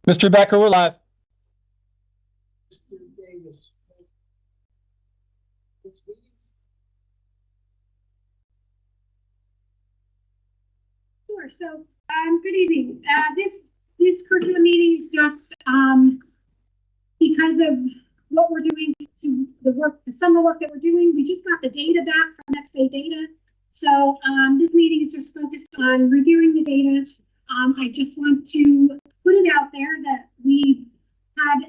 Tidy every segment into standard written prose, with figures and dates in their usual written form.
Mr. Becker, we're live. Mr. Davis. Sure. So, good evening. This curriculum meeting is just because of what we're doing to the summer work that we're doing. We just got the data back from Next Day Data. So this meeting is just focused on reviewing the data. I just want to put it out there that we had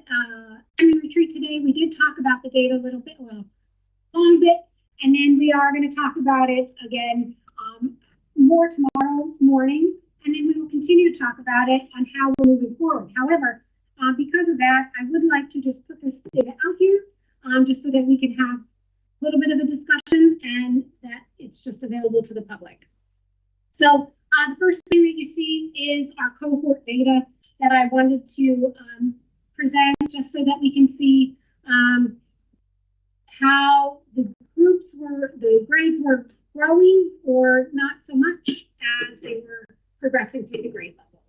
annual retreat today. We did talk about the data a little bit, well, a long bit, and then we are going to talk about it again more tomorrow morning, and then we will continue to talk about it on how we're moving forward. However, because of that, I would like to just put this data out here just so that we can have a little bit of a discussion and that it's just available to the public. So the first thing that you see is our cohort data that I wanted to present just so that we can see how the grades were growing or not so much as they were progressing through the grade levels.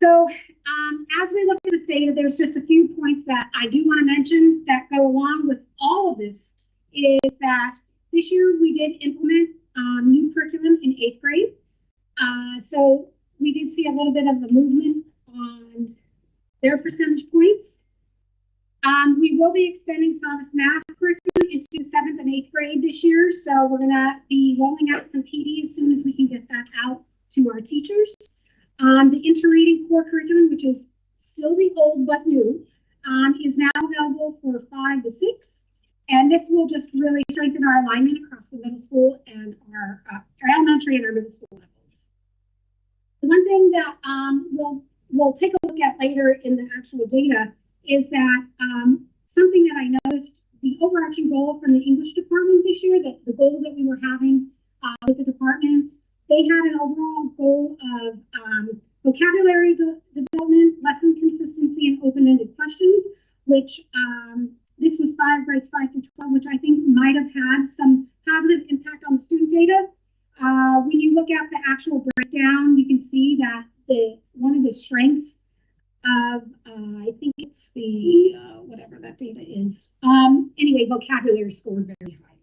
So as we look at this data, there's just a few points that I do want to mention that go along with all of this is that this year we did implement new curriculum in 8th grade. So we did see a little bit of a movement on their percentage points. We will be extending Savvas math curriculum into 7th and 8th grade this year. So we're going to be rolling out some PD as soon as we can get that out to our teachers. The inter-reading core curriculum, which is still the old but new, is now available for 5 to 6. And this will just really strengthen our alignment across the middle school and our elementary and our middle school levels. The one thing that we'll take a look at later in the actual data is that something that I noticed, the overarching goal from the English department this year, that the goals that we were having with the departments, they had an overall goal of vocabulary development, lesson consistency, and open-ended questions, which this was grades 5 through 12, which I think might have had some positive impact on the student data. When you look at the actual breakdown, you can see that one of the strengths of, I think it's the, whatever that data is. Anyway, vocabulary scored very high.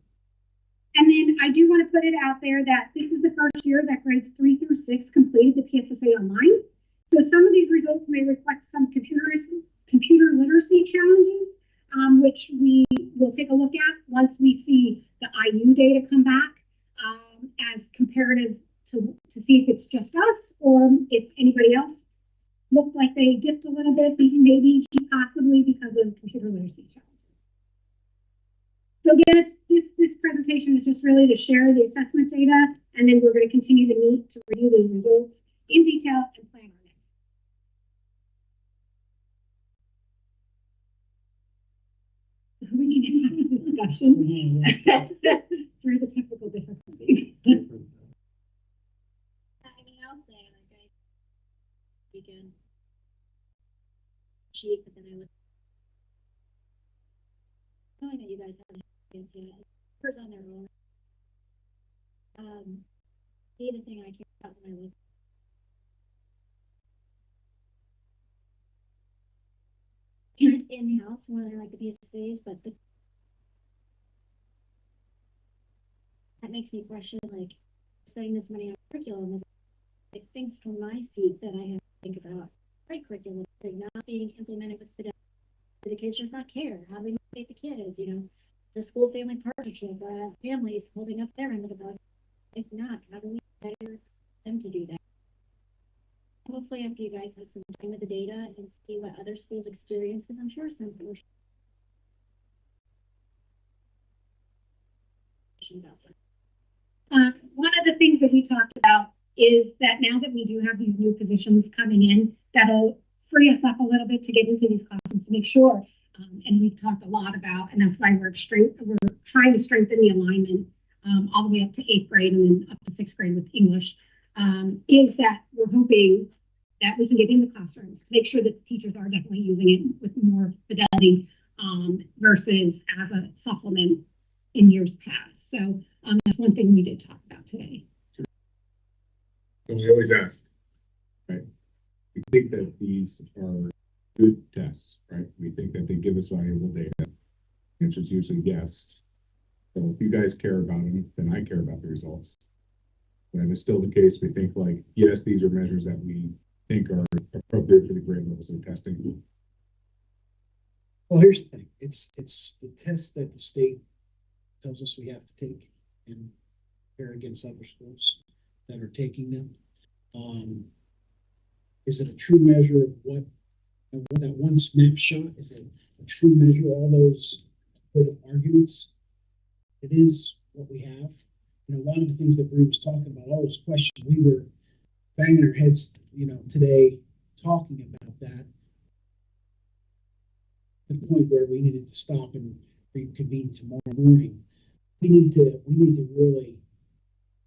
And then I do want to put it out there that this is the first year that grades 3 through 6 completed the PSSA online. So some of these results may reflect some computer literacy challenges, which we will take a look at once we see the IU data come back as comparative to see if it's just us or if anybody else looked like they dipped a little bit, maybe possibly because of computer literacy challenges. So again, this presentation is just really to share the assessment data, and then we're going to continue to meet to review the results in detail and plan our next. So we can have a discussion through the technical difficulties. I mean, I'll say, like, I began cheat, but then I look. Knowing that you guys haven't experienced it, first on their own. The other thing I care about when I look in house, when I like the PSAs, but that makes me question, like, spending this money on curriculum is like things from my seat that I have to think about. Right, curriculum, like not being implemented with fidelity. The kids just not care. How do we motivate the kids? You know, the school family partnership, families holding up their end of the boat. If not, how do we better them to do that? Hopefully, after you guys have some time with the data and see what other schools experience, because I'm sure some people one of the things that we talked about is that now that we do have these new positions coming in, that'll free us up a little bit to get into these classrooms to make sure, and we've talked a lot about, and that's why we're trying to strengthen the alignment all the way up to 8th grade and then up to 6th grade with English, is that we're hoping that we can get in the classrooms to make sure that the teachers are definitely using it with more fidelity versus as a supplement in years past. So that's one thing we did talk about today. We always ask, right? We think that these are good tests, right? We think that they give us valuable data. The answer is usually yes. So if you guys care about them, then I care about the results. And it's still the case. We think like, yes, these are measures that we think are appropriate for the grade levels of testing. Well, here's the thing. It's the test that the state tells us we have to take and compare against other schools that are taking them. Is it a true measure of what that one snapshot? Is it a true measure of all those good arguments? It is what we have. You know, a lot of the things that Bree was talking about, all those questions, we were banging our heads, you know, today talking about that. The point where we needed to stop and reconvene tomorrow morning. We need to really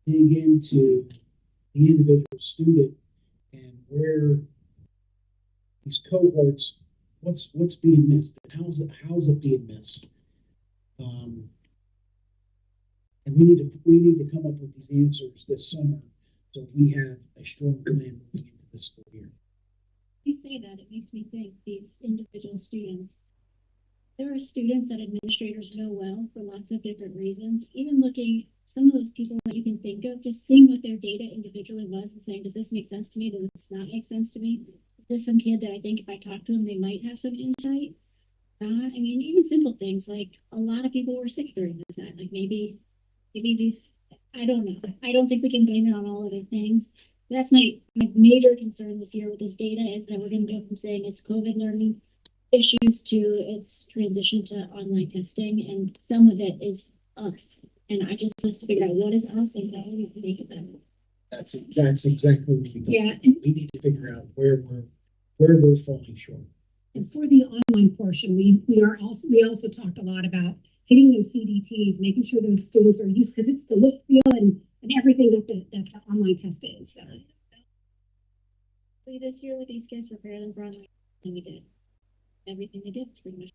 dig into the individual student and where these cohorts, what's being missed, how's it being missed, and we need to come up with these answers this summer so we have a strong plan moving into the school year. You say that, it makes me think these individual students. There are students that administrators know well for lots of different reasons. Even looking, some of those people that you can think of, just seeing what their data individually was and saying, does this make sense to me? Does this not make sense to me? Is this some kid that I think if I talk to him, they might have some insight? I mean, even simple things like a lot of people were sick during this time. Like maybe these, I don't know. I don't think we can blame it on all other things. That's my major concern this year with this data is that we're going to go from saying it's COVID learning issues to its transition to online testing, and some of it is us. And I just want to figure out what is us and how we can make it better. That's exactly what we do. Yeah. We need to figure out where we're falling short. And for the online portion, we also talked a lot about hitting those CDTs, making sure those students are used, because it's the look, feel, and everything that the online test is. So This year with these kids, prepare them for online, and we did everything they did. It's pretty much.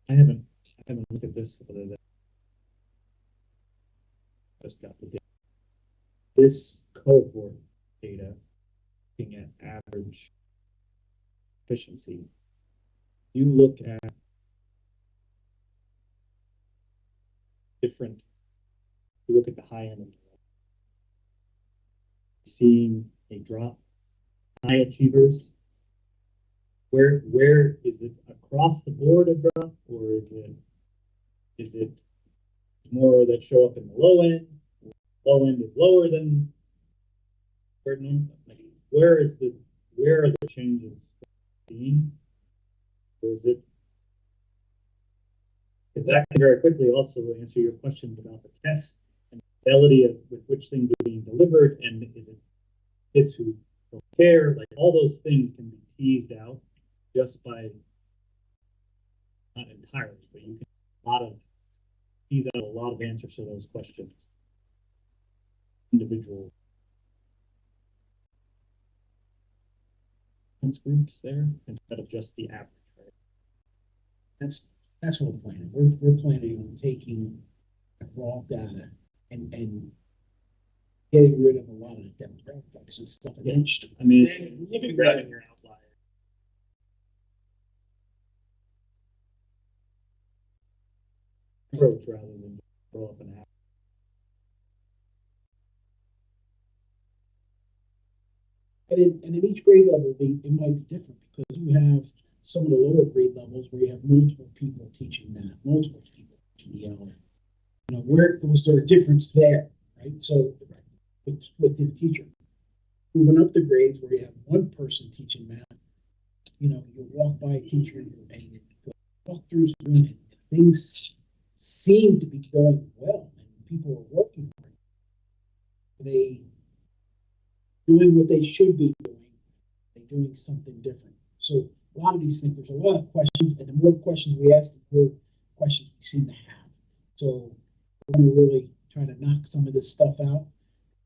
I haven't looked at this other than just got the data. This cohort data, looking at average efficiency, you look at different. You look at the high end of seeing a drop, high achievers. Where is it across the board a drop, or is it more that show up in the low end? Low end is lower than where are the changes seen? Or is it exactly very quickly also answer your questions about the test and the fidelity of with which things are being delivered, and is it kids who don't care? Like all those things can be teased out just by, not entirely, but you can tease out a lot of answers to those questions. Individual groups there instead of just the average, right? That's what we're planning. We're planning on taking raw data and getting rid of a lot of the demographics and stuff. Yeah. I mean, you've been grabbing your outlier. Approach rather than throw up an app. And in each grade level, it might be different because you have some of the lower grade levels where you have multiple people teaching math, multiple people teaching EL. You know, where was there a difference there, right? So with the teacher, moving up the grades where you have one person teaching math, you know, you walk by a teacher and you walk through his room and things seem to be going well and people are working hard. They doing what they should be doing, they're doing something different. So a lot of these things, there's a lot of questions, and the more questions we ask, the more questions we seem to have. So we're gonna really try to knock some of this stuff out.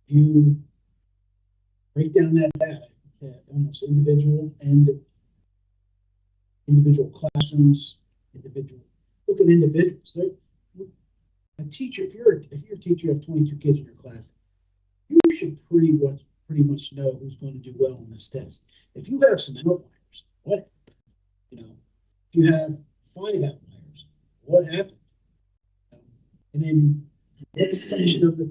If you break down that data, that almost individual classrooms, look at individuals. A teacher, if you're a teacher, you have 22 kids in your class, you should pretty much know who's going to do well on this test. If you have some outliers, what, if you have 5 outliers, what happened? And then what section of the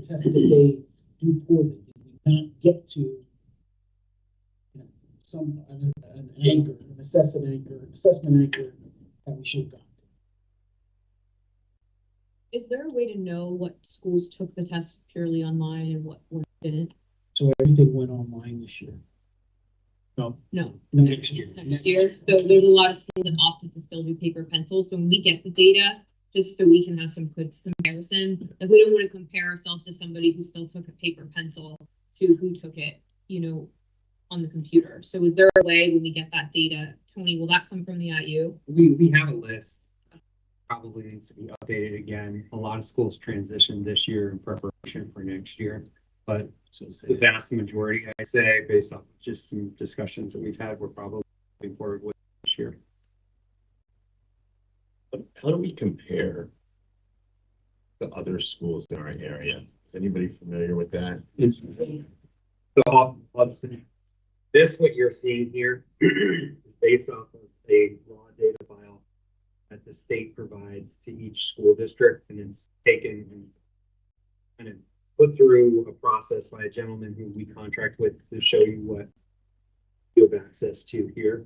test did they do poorly? Did we not get to an anchor, an assessment anchor that we should have got? Is there a way to know what schools took the test purely online and what ones didn't? So everything went online this year. No. Next year. Next year. So there's a lot of schools that opted to still do paper pencils. So when we get the data, just so we can have some good comparison, like we don't want to compare ourselves to somebody who still took a paper pencil to who took it, on the computer. So is there a way when we get that data, Tony, will that come from the IU? We have a list. Probably needs to be updated again. A lot of schools transitioned this year in preparation for next year, but the vast majority, I say, based on just some discussions that we've had, we're probably moving forward with this year. But how do we compare to other schools in our area? Is anybody familiar with that? So I'll just say, what you're seeing here is based off of a raw data file that the state provides to each school district, and it's taken and kind of put through a process by a gentleman who we contract with to show you what you have access to here.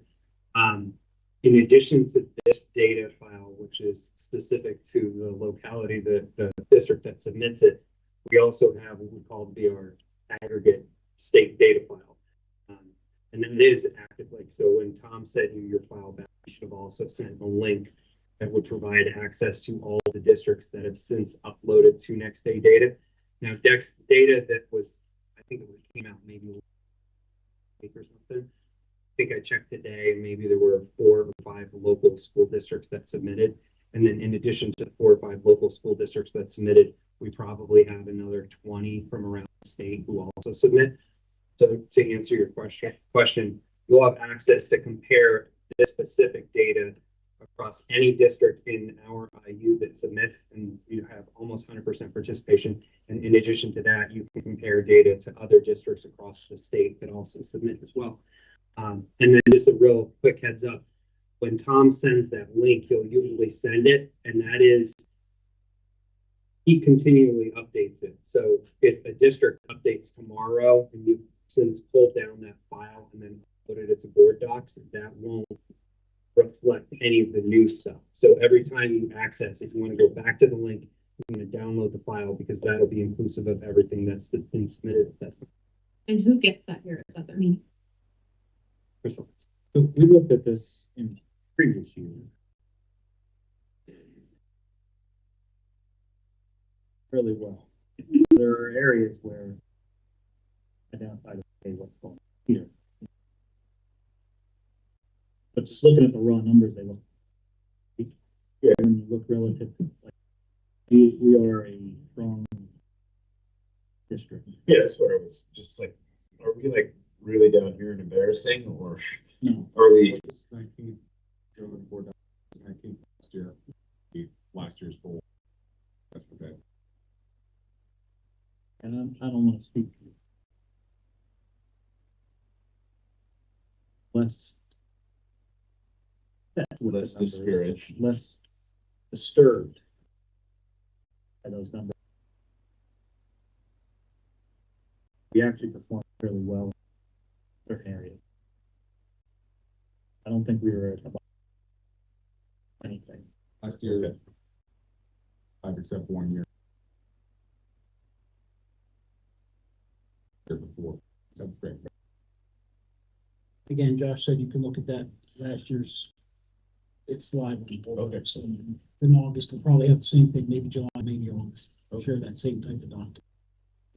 In addition to this data file, which is specific to the locality, the district that submits it, we also have what we call our aggregate state data file. And then it is active. Like, so when Tom sent you your file back, you should have also sent a link that would provide access to all the districts that have since uploaded to Next Day Data. Now, data that was, I think it came out maybe a week or something. I think I checked today, maybe there were 4 or 5 local school districts that submitted. And then in addition to the 4 or 5 local school districts that submitted, we probably have another 20 from around the state who also submit. So to answer your question, you'll have access to compare this specific data across any district in our IU that submits, and you have almost 100% participation. And in addition to that, you can compare data to other districts across the state that also submit as well. And then just a real quick heads up, when Tom sends that link, he'll usually send it, and that is, he continually updates it. So if a district updates tomorrow and you've since pulled down that file and then uploaded it to board docs, that won't reflect any of the new stuff. So every time you access, if you want to go back to the link, you want to download the file, because that'll be inclusive of everything that's been submitted. And who gets that here? Is that the meeting? So we looked at this in previous years. Really well. There are areas where identify what's going on here. But just looking at the raw numbers, they look, when you look relative to, like, we are a strong district. Yeah, that's what I was just like, are we like really down here and embarrassing, or No. are we? It's 19th, 19th last year's poll. That's what that. And I don't want to speak less Discouraged. less disturbed by those numbers. We actually performed fairly well in certain areas. I don't think we were about anything. Last year, 5 except 1 year. Year before. Sounds great. Again, Josh said you can look at that last year's. It's live on the board. Okay. So in August, we'll probably have the same thing, maybe July, maybe August. Share that same type of document.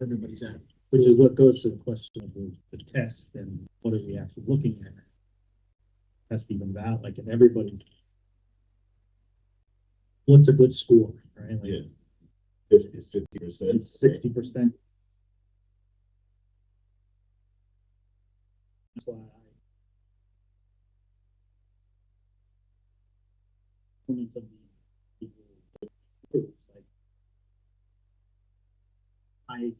Everybody's at. Which is what goes to the question of the test and what are we actually looking at? Test even that, like, if everybody what's a good score, right? Yeah. Like 50%. 60%. That's why performance of the groups, like high,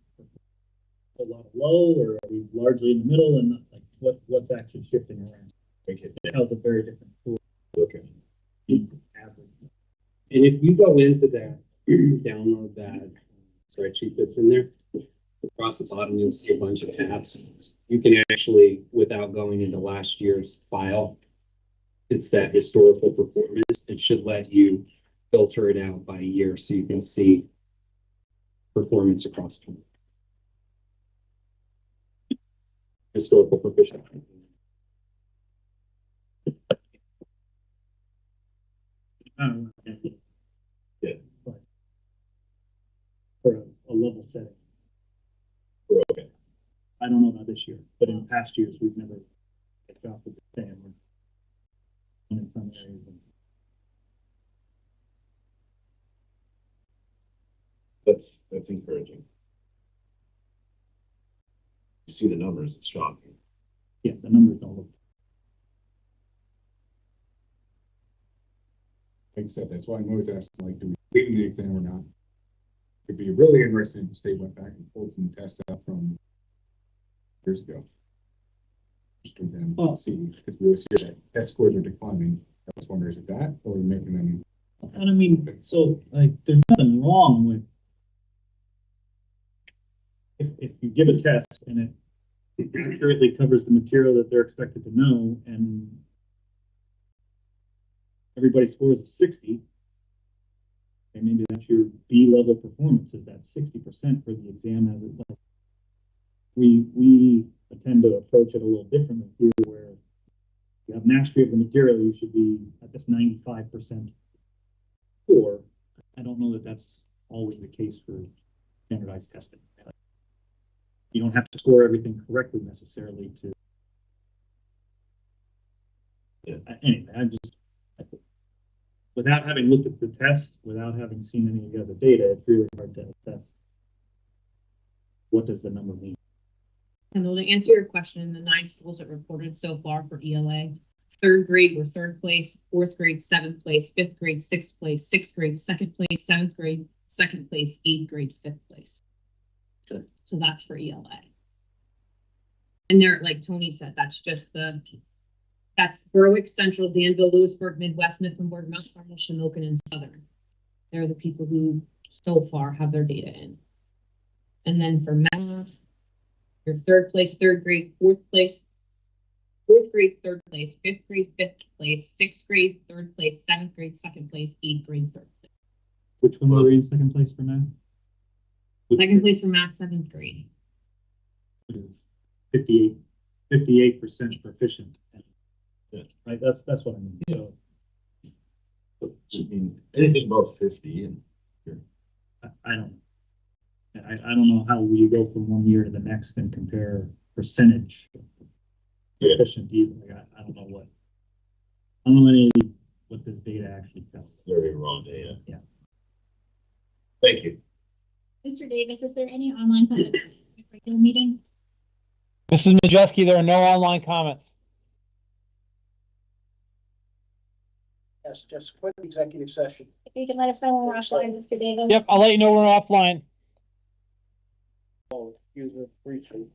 a lot of low, or are we largely in the middle, and like what's actually shifting around? Okay. That was a very different tool. Okay. Average. And if you go into that, download that spreadsheet that's in there, across the bottom, you'll see a bunch of tabs. You can actually, without going into last year's file, it's that historical performance. It should let you filter it out by year so you can see performance across time. Historical proficiency. I don't know. Yeah. But for a level setting. Okay. I don't know about this year, but in past years, we've never adopted the same. In some areas. That's encouraging. You see the numbers, it's shocking. Yeah, the numbers don't look. Like I said, that's why I'm always asking, like, do we complete the exam or not? It'd be really interesting if the state went back and pulled some tests out from years ago. Just to them see, because we always hear that test scores are declining. I was wondering, is it that, or making them? And I mean, so like, there's nothing wrong with if you give a test and it accurately covers the material that they're expected to know, and everybody scores a 60, and maybe that's your B level performance, is that 60% for the exam as it like. We tend to approach it a little differently here, where you have mastery of the material, you should be at this 95% score. I don't know that that's always the case for standardized testing. You don't have to score everything correctly necessarily to. Yeah. Anyway, without having looked at the test, without having seen any of the other data, it's really hard to assess what does the number mean. And to answer your question, the 9 schools that reported so far for ELA, 3rd grade were 3rd place, 4th grade 7th place, 5th grade 6th place, 6th grade 2nd place, 7th grade 2nd place, 8th grade 5th place. So that's for ELA. And there, like Tony said, that's just that's Berwick, Central, Danville, Lewisburg, Midwest, Mifflinburg, Mount Carmel, Shamokin, and Southern. They're the people who so far have their data in. And then for math, your 3rd place, 3rd grade, 4th place, 4th grade, 3rd place, 5th grade, 5th place, 6th grade, 3rd place, 7th grade, 2nd place, 8th grade, 3rd place. Which one were we in 2nd place for math? 2nd place for math, 7th grade. Is 58% proficient. Yeah. Right, that's what I mean. Yeah. So I mean, anything above 50 and I don't. I don't know how we go from one year to the next and compare percentage proficient either. Like, I don't know what. I don't know what this data actually tells. it's very raw data. Yeah. Thank you. Mr. Davis, is there any online public curriculum meeting? Mrs. Majeski, there are no online comments. Yes, just a quick executive session. If you can let us know when we're offline, Mr. Davis. Yep, I'll let you know we're offline. Oh, user briefly.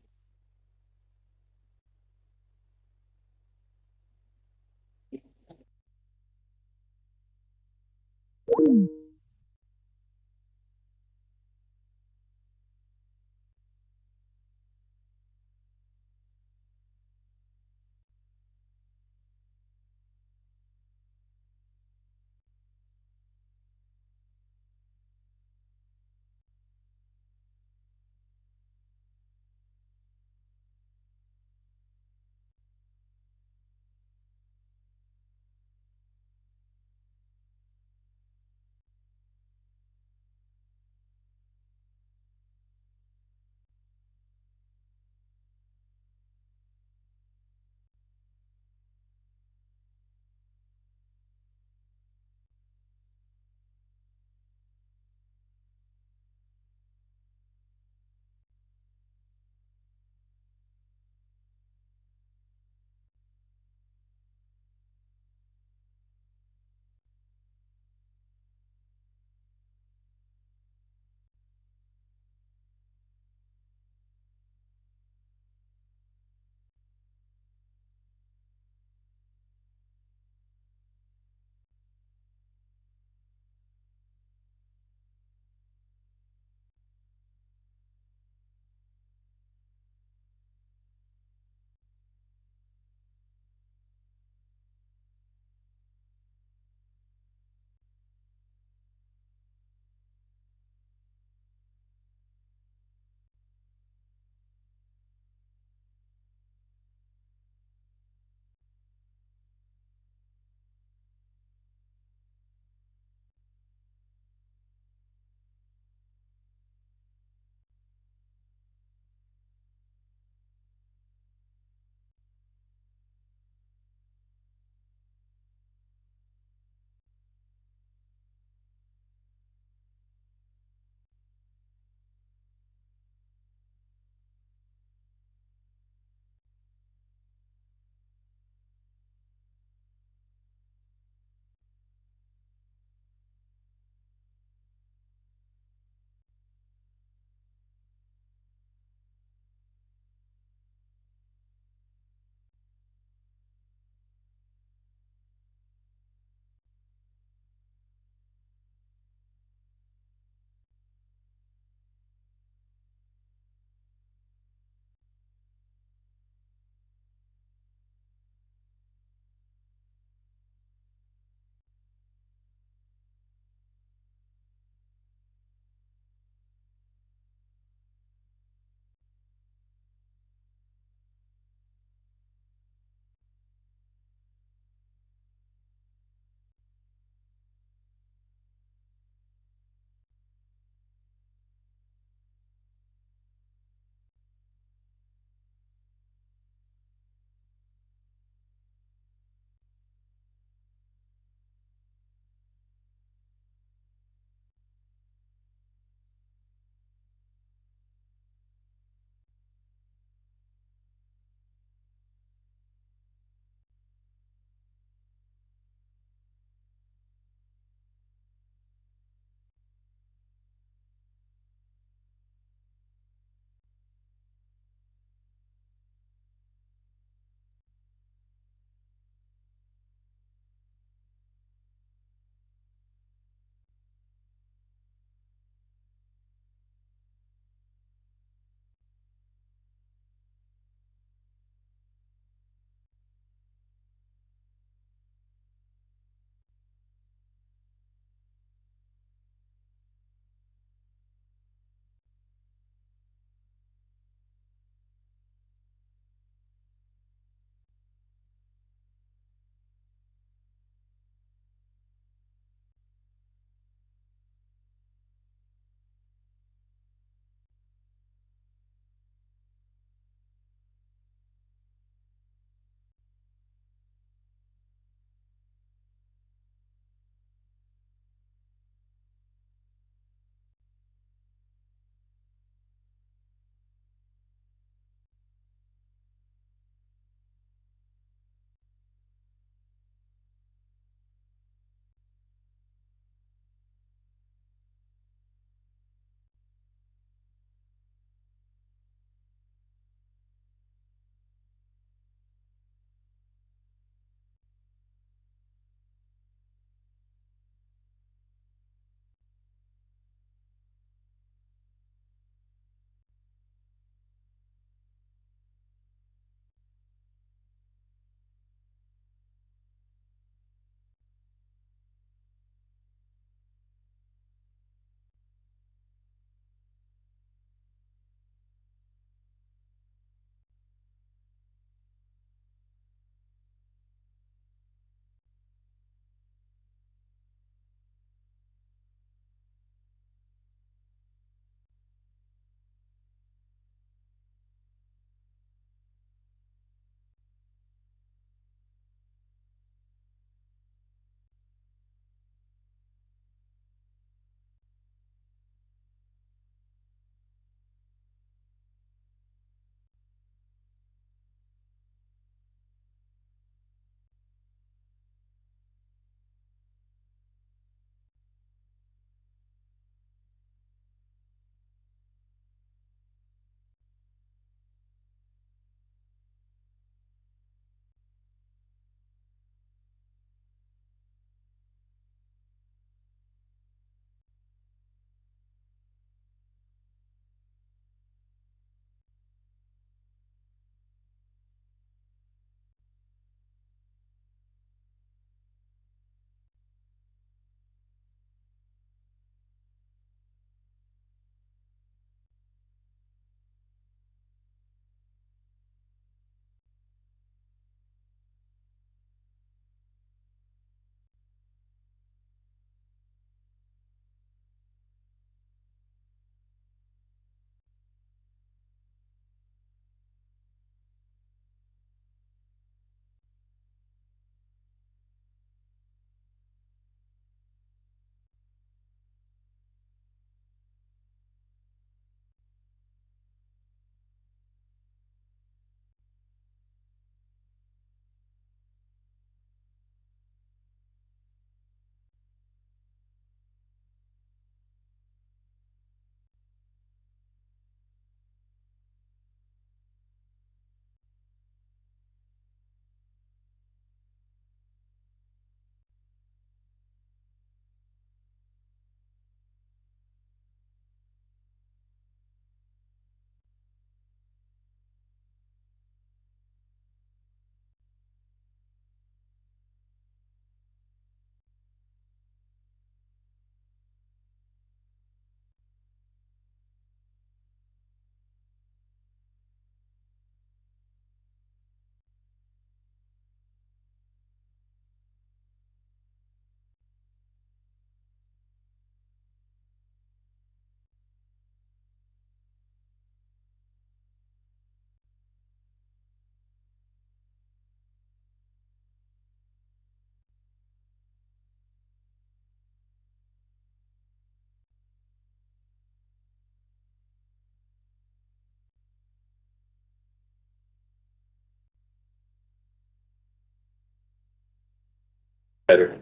better.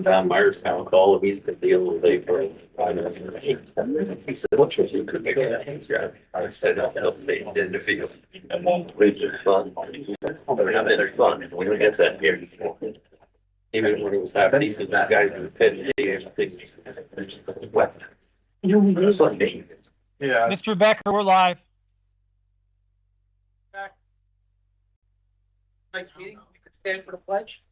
Don Myers town call, he's been dealing with it for 5 minutes. He said, what should you could make it? I said, I'll be in the field. Which is fun. They're fun. We don't get that here. Even when it was half decent, that guy who fed me, I think he's wet. It's like, yeah. Mr. Becker, we're live. Tonight's meeting, you can stand for the pledge.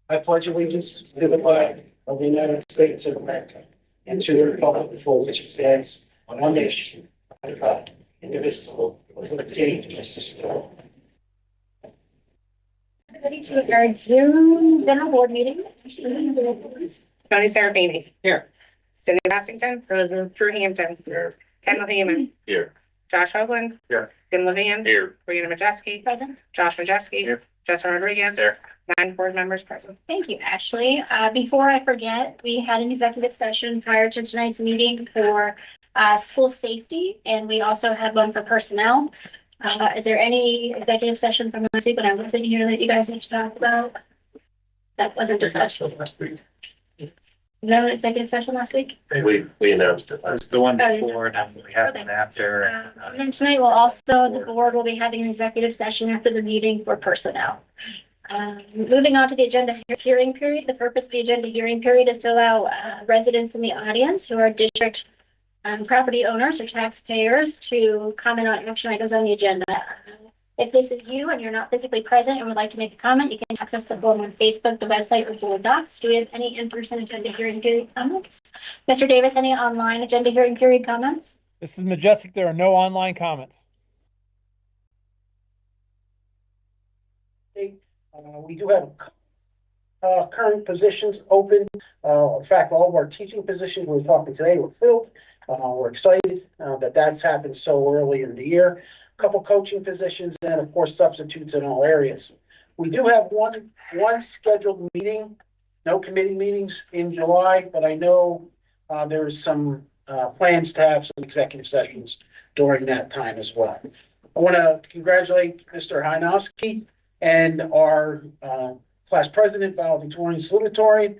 I pledge allegiance to the flag of the United States of America and to the republic for which it stands, one nation, under God, indivisible, with liberty and justice for all. Ready to our June general board meeting. Tony Serafini. Here. Cindy Bassington. Present. Drew Hampton. Here. Ken Lehman. Here. Josh Hoagland. Here. Tim Levan. Here. Brianna Majeski. Present. Josh Majeski. Here. Justin Rodriguez. Here. 9 board members present. Thank you, Ashley. Before I forget, we had an executive session prior to tonight's meeting for school safety, and we also had one for personnel. Is there any executive session from last week when I wasn't here that you guys need to talk about? That wasn't discussed. Last week. No executive session last week? We announced it last. The one Oh, you before, and then we have Okay. one after. And then tonight we'll also, the board will be having an executive session after the meeting for personnel. Moving on to the agenda hearing period. The purpose of the agenda hearing period is to allow residents in the audience who are district property owners or taxpayers to comment on action items on the agenda. If this is you and you're not physically present and would like to make a comment, you can access the forum on Facebook, the website, or Google Docs. Do we have any in-person agenda hearing period comments? Mr. Davis, any online agenda hearing period comments? This is Majestic. There are no online comments. We do have current positions open. In fact, all of our teaching positions we were talking today were filled. We're excited that that's happened so early in the year. A couple coaching positions and of course substitutes in all areas. We do have one scheduled meeting, no committee meetings in July, but I know there's some plans to have some executive sessions during that time as well. I want to congratulate Mr. Hynoski and our class president, valedictorian salutatorian,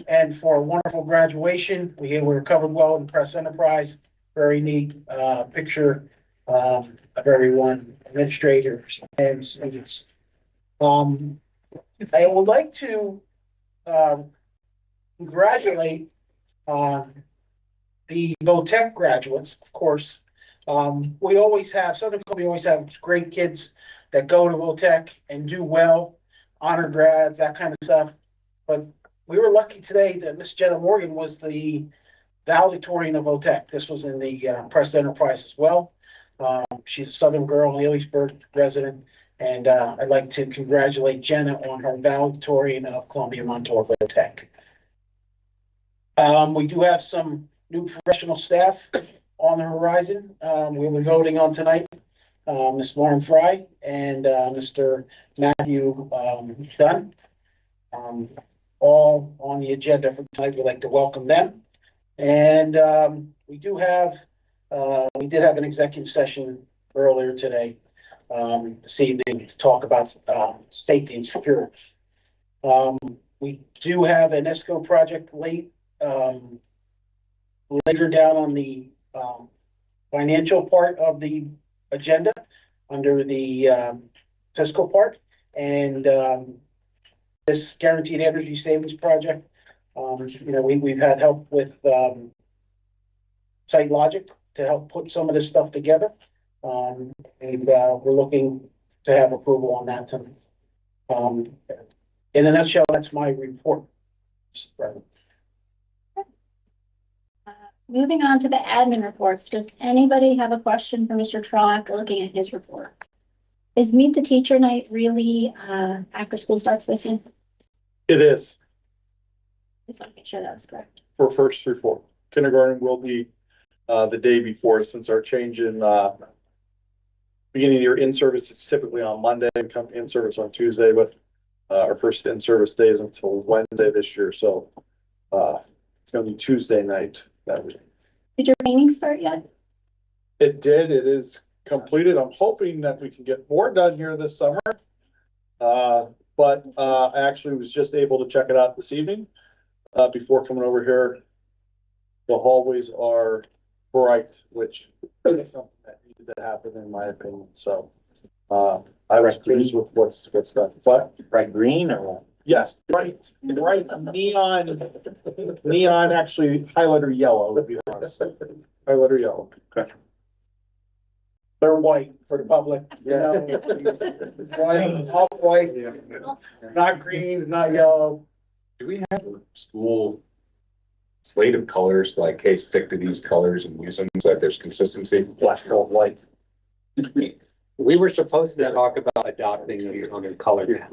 and for a wonderful graduation. We were covered well in Press Enterprise. Very neat picture of everyone, administrators and students. I would like to congratulate the VOTEC graduates, of course. We always have, Southern Columbia always have great kids that go to VOTEC and do well, honor grads, that kind of stuff. But we were lucky today that Miss Jenna Morgan was the valedictorian of VOTEC. This was in the Press Enterprise as well. She's a Southern girl, an Elliotsburg resident, and I'd like to congratulate Jenna on her valedictorian of Columbia Montour VOTEC. We do have some new professional staff on the horizon. We'll be voting on tonight. Ms. Lauren Fry and Mr. Matthew Dunn. All on the agenda for tonight. We'd like to welcome them. And we did have an executive session earlier today, this evening, to talk about safety and security. We do have an ESCO project later down on the financial part of the agenda under the fiscal part, and this guaranteed energy savings project. We've had help with Site Logic to help put some of this stuff together, and we're looking to have approval on that tonight. In a nutshell, that's my report. Moving on to the admin reports, does anybody have a question for Mr. Traw after looking at his report? Is Meet the Teacher Night really after school starts this year? It is Just want to make sure that was correct. for first through fourth. Kindergarten will be the day before, since our change in beginning of year in service, it's typically on Monday and come in service on Tuesday, but our first in service day is until Wednesday this year. So it's going to be Tuesday night that week. Did your training start yet? It did. It is completed. I'm hoping that we can get more done here this summer. But I actually was just able to check it out this evening, before coming over here. The hallways are bright, which is something that needed to happen in my opinion, so. I was pleased with what's done, but. Bright green or what? Yes, bright neon, actually highlighter yellow, to be honest. Highlighter yellow. Okay. They're white for the public, you know. White, off white, not green, not yellow. Do we have a school slate of colors, like, hey, stick to these colors and use them so that there's consistency? Black, gold, white. We were supposed to talk about adopting a color.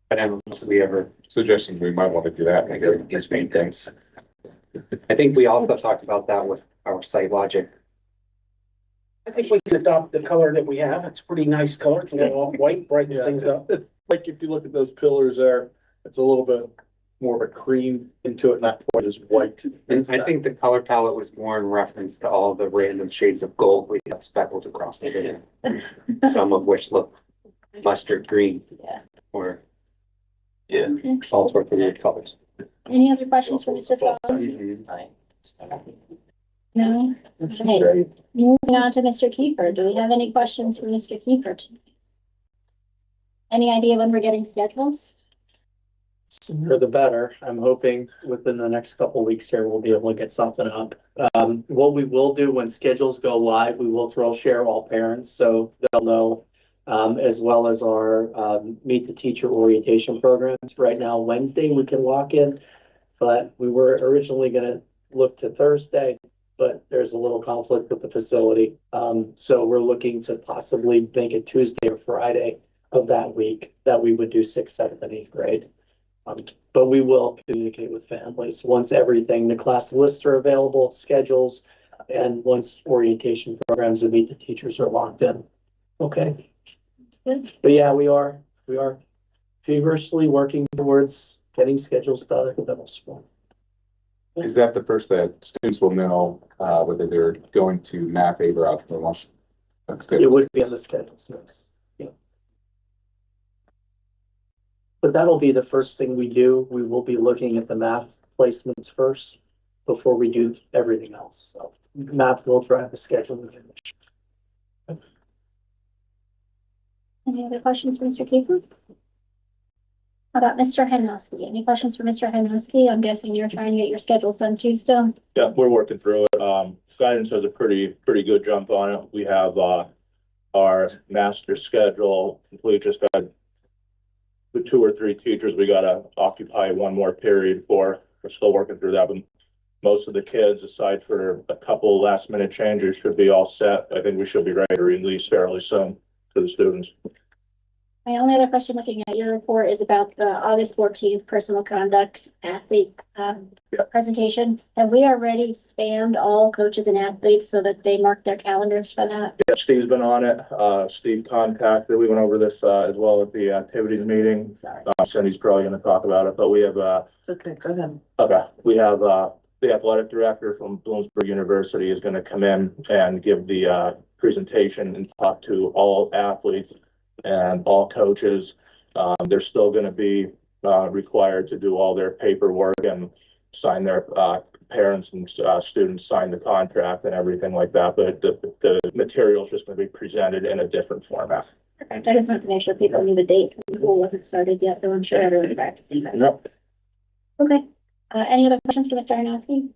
But I don't know if we ever, Suggesting we might want to do that, make it these main things. I think we also talked about that with our site logic. I think we can adopt the color that we have. It's a pretty nice color. It's a little off white, brightens Yeah, things up. it's like if you look at those pillars there, it's a little bit more of a cream into it, not quite as white. And I think the color palette was more in reference to all the random shades of gold we have speckled across the video. Some of which look mustard green. Yeah. Or Yeah. all sorts of weird colors. Any other questions for Mr. Fowler? No? Okay, moving on to Mr. Kiefer. Do we have any questions for Mr. Kiefer tonight? Any idea when we're getting schedules? Sooner the better. I'm hoping within the next couple of weeks here, we'll be able to get something up. What we will do when schedules go live, we will share all parents, so they'll know. As well as our Meet the Teacher orientation programs. Right now, Wednesday, we can walk in, but we were originally gonna look to Thursday, but there's a little conflict with the facility. So we're looking to possibly make it Tuesday or Friday of that week that we would do 6th, 7th, and 8th grade. But we will communicate with families once everything, the class lists are available, schedules, and once orientation programs and Meet the Teachers are locked in. Okay. But yeah, we are feverishly working towards getting schedules done at the middle school. Is that the first that students will know, whether they're going to math, A, or algebra lunch? That's good. It would be on the schedules, yes. Yeah. But that'll be the first thing we do. We will be looking at the math placements first before we do everything else. So math will drive the schedule. Any other questions for Mr. Kiefer? How about Mr. Henowski? Any questions for Mr. Henowski? I'm guessing you're trying to get your schedules done too still. Yeah, we're working through it. Guidance has a pretty good jump on it. We have, our master schedule complete. Just got the 2 or 3 teachers we gotta occupy one more period for. We're still working through that, but most of the kids, aside for a couple last minute changes, should be all set. I think we should be ready to release fairly soon to the students. My only other question looking at your report is about the August 14th personal conduct athlete presentation. Have we already spammed all coaches and athletes so that they mark their calendars for that? Yeah, Steve's been on it. Steve contacted, we went over this as well at the activities meeting. Cindy's probably gonna talk about it, but we have Okay, go ahead. okay, we have the athletic director from Bloomsburg University is gonna come in and give the presentation and talk to all athletes and all coaches. They're still gonna be required to do all their paperwork and sign their parents and students sign the contract and everything like that, but the material is just gonna be presented in a different format. Perfect. I just wanted to make sure people knew the dates. The school wasn't started yet, though I'm sure everyone's practicing that. Yep. Okay. Any other questions for Mr. Hanowski?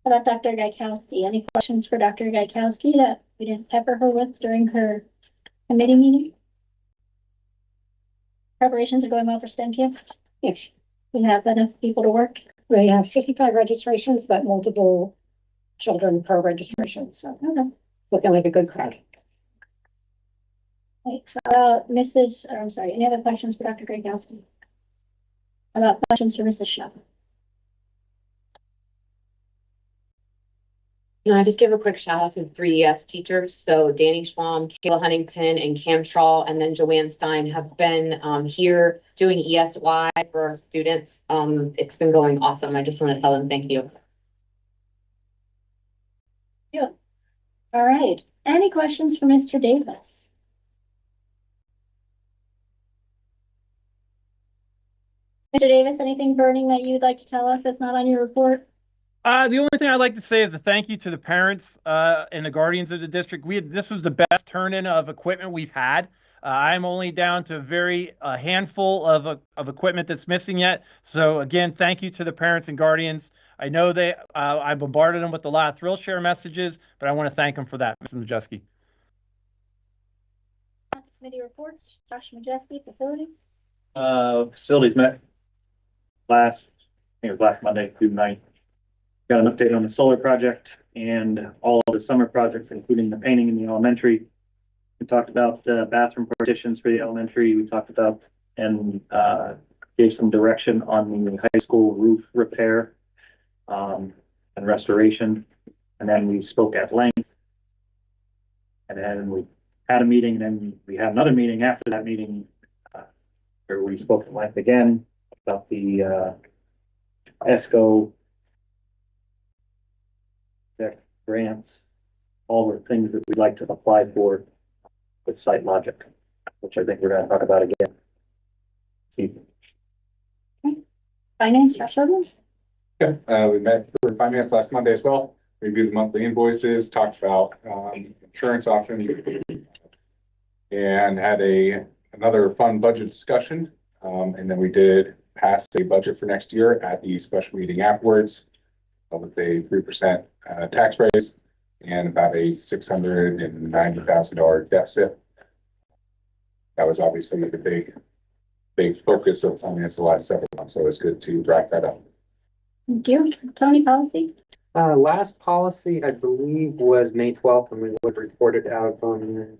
How about Dr. Gaikowski? Any questions for Dr. Gaikowski that we didn't pepper her with during her committee meeting? Preparations are going well for STEM camp? Yes. We have enough people to work? We have 55 registrations, but multiple children per registration, so Okay. looking like a good crowd. Right. Any other questions for Dr. Gaikowski? How about questions for Mrs. Shaw? Can I just give a quick shout out to the 3 ES teachers? So Danny Schwam, Kayla Huntington, and Cam Trawl, and then Joanne Stein have been here doing ESY for our students. It's been going awesome. I just want to tell them thank you. Yeah. All right. Any questions for Mr. Davis? Mr. Davis, anything burning that you'd like to tell us that's not on your report? The only thing I'd like to say is a thank you to the parents and the guardians of the district. This was the best turn-in of equipment we've had. I'm only down to a handful of equipment that's missing yet. So again, thank you to the parents and guardians. I know I bombarded them with a lot of thrill share messages, but I want to thank them for that, Mr. Majewski. Committee reports, Josh Majewski, facilities. Facilities met I think it was last Monday, June 9th. Got an update on the solar project and all of the summer projects, including the painting in the elementary. We talked about the bathroom partitions for the elementary. We talked about and gave some direction on the high school roof repair and restoration. And then we spoke at length. And then we had a meeting, and then we had another meeting after that meeting where we spoke at length again about the ESCO grants, all the things that we'd like to apply for with Site Logic, which I think we're going to talk about again. See. Finance, Josh Urban. Yeah, we met for finance last Monday as well. Reviewed the monthly invoices, talked about insurance options, and had another fun budget discussion. And then we did pass a budget for next year at the special meeting afterwards with a 3% tax raise and about a $690,000 deficit. That was obviously the big focus of finance the last several months, so it's good to wrap that up. Thank you. Tony, policy. Last policy, I believe, was May 12th, and we would report it out on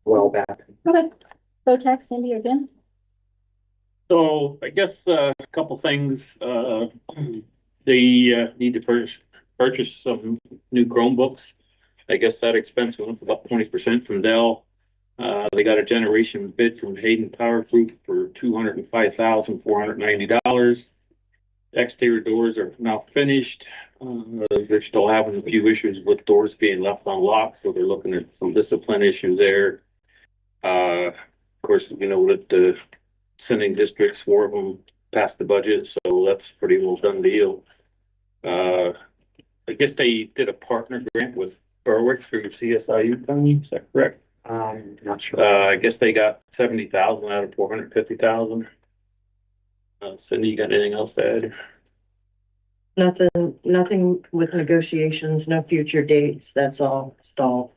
well back. Okay. Votex, Cindy or Jim? So I guess a couple things. They need to purchase some new Chromebooks. I guess that expense went up about 20% from Dell. They got a generation bid from Hayden Power Group for $205,490. Exterior doors are now finished. They're still having a few issues with doors being left unlocked, so they're looking at some discipline issues there. Of course, you know that the sending districts, 4 of them passed the budget, so that's pretty well done deal. I guess they did a partner grant with Berwick through CSIU, Tony, is that correct? Not sure. I guess they got 70,000 out of 450,000. Cindy, you got anything else to add? Nothing with negotiations, no future dates, that's all stalled.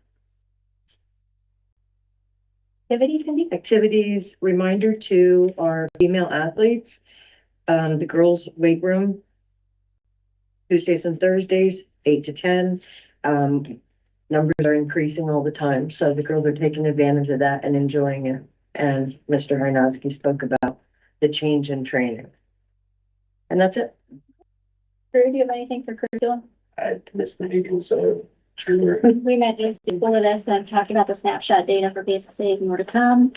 Activities, Cindy? Activities, reminder to our female athletes, the girls' weight room, Tuesdays and Thursdays, 8 to 10. Numbers are increasing all the time, so the girls are taking advantage of that and enjoying it. And Mr. Harnowski spoke about the change in training. And that's it. Drew, do you have anything for curriculum? I missed the meeting, so sure. We met just before this and talked about the snapshot data for BSSAs and more to come.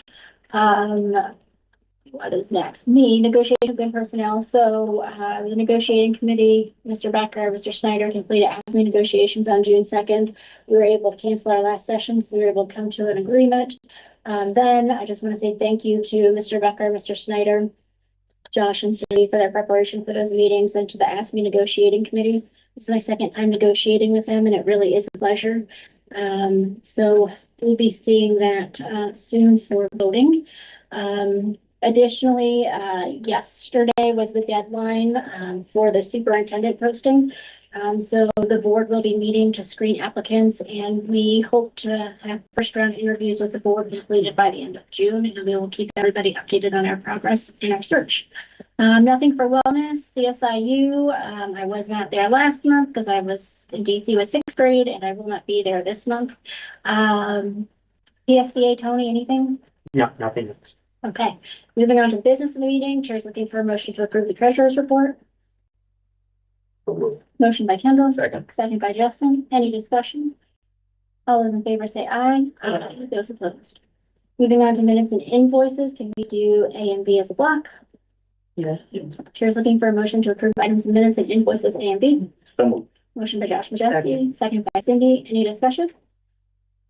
What is next? Negotiations and personnel. So the negotiating committee, Mr. Becker, Mr. Snyder completed ASME negotiations on June 2nd. We were able to cancel our last session, so we were able to come to an agreement. Then I just want to say thank you to Mr. Becker, Mr. Snyder, Josh and Cindy for their preparation for those meetings, and to the ASME negotiating committee. This is my second time negotiating with them, and it really is a pleasure. So we'll be seeing that soon for voting. Additionally, yesterday was the deadline for the superintendent posting. So the board will be meeting to screen applicants, and we hope to have first round interviews with the board completed by the end of June, and we will keep everybody updated on our progress in our search. Nothing for wellness, CSIU. I was not there last month because I was in DC with 6th grade, and I will not be there this month. PSBA, Tony, anything? No, nothing. Okay, moving on to business of the meeting. Chair's looking for a motion to approve the treasurer's report. Motion by Kendall. Second by Justin. Any discussion? All those in favor say aye. Aye. Those opposed. Moving on to minutes and invoices. Can we do A and B as a block? Yeah. Chair's looking for a motion to approve items and minutes and invoices A and B. So moved. Motion by Josh Majewski. Second by Cindy. Any discussion?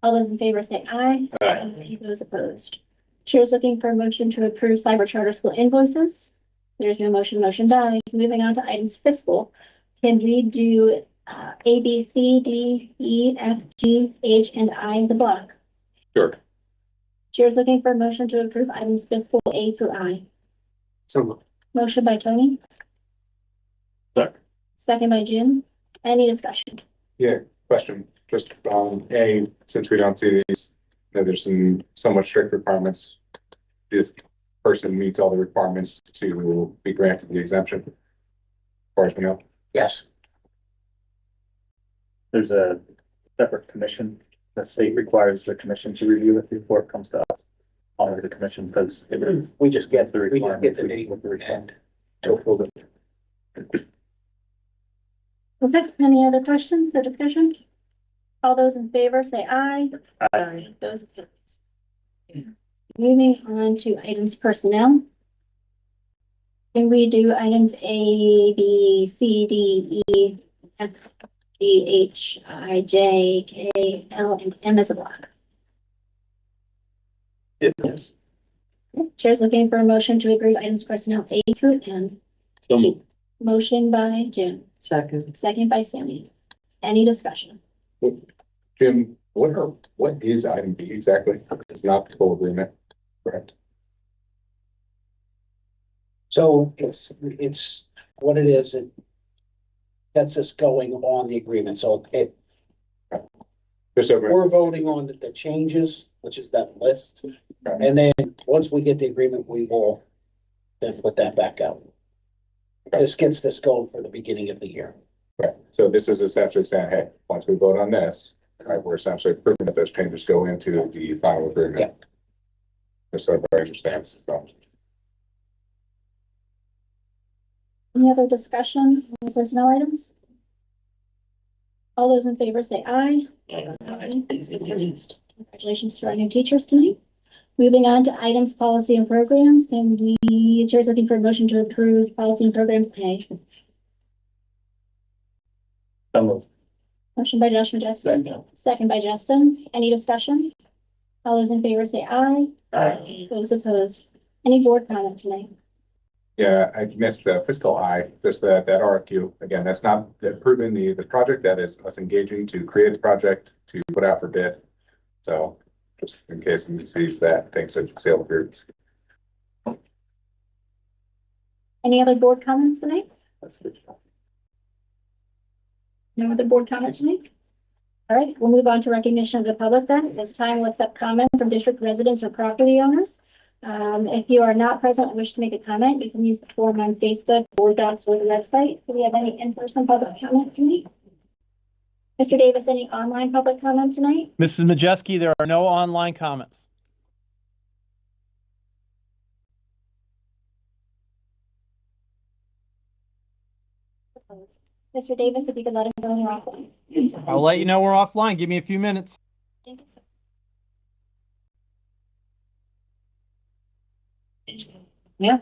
All those in favor say aye. Aye. Those opposed. Chair's looking for a motion to approve cyber charter school invoices. There's no motion, motion dies. Moving on to items fiscal. Can we do A, B, C, D, E, F, G, H, and I in the block? Sure. Chair's looking for a motion to approve items fiscal A through I. So, Motion by Tony. Second. Second by Jim. Any discussion? Yeah, question, just, since we don't see these, there's somewhat strict requirements. This person meets all the requirements to be granted the exemption. As far as we know. Yes. There's a separate commission. The state requires the commission to review it before it comes to us. Honor the commission because We just get the we just get the requirement. date With the requirement. to approve it. Okay, any other questions or discussion? All those in favor say aye. Aye. Those opposed. Moving on to items personnel. Can we do items A, B, C, D, E, F, G, H, I, J, K, L, and M as a block? yes. Chair's looking for a motion to approve items personnel A through M. So move. Motion by Jim, Second. second by Sammy. Any discussion? Jim, what is item B exactly? It's not the full agreement, correct? So it's what it is. It gets us going on the agreement. So Just over, we're voting on the changes, which is that list. And then once we get the agreement, we will then put that back out. This gets this going for the beginning of the year. right, so this is essentially saying, hey, once we vote on this, right, we're essentially proving that those changes go into the final agreement. Yeah. Just so everybody understands. So, Any other discussion on the personnel items? All those in favor say aye. Aye. Congratulations to our new teachers tonight. Moving on to items, policy and programs. Can we, Chair's looking for a motion to approve policy and programs A. So moved. Motion by Josh Majestic, second by Justin. Any discussion? All those in favor say aye. Aye. Those opposed. Any board comment tonight? yeah, I missed the fiscal I, just that RFQ. Again, that's not approving the project, that is us engaging to create the project, to put out for bid. So just in case somebody sees that, thanks to sale groups. Any other board comments tonight? No other board comments tonight? All right, we'll move on to recognition of the public then. At this time, we'll accept comments from district residents or property owners. If you are not present and wish to make a comment, you can use the form on Facebook, Board Docs, or the website. Do we have any in-person public comment tonight? Mr. Davis, any online public comment tonight? Mrs. Majeski, there are no online comments. Mr. Davis, if you could let us know when you're offline. I'll let you know we're offline. Give me a few minutes. Thank you, sir. Yeah.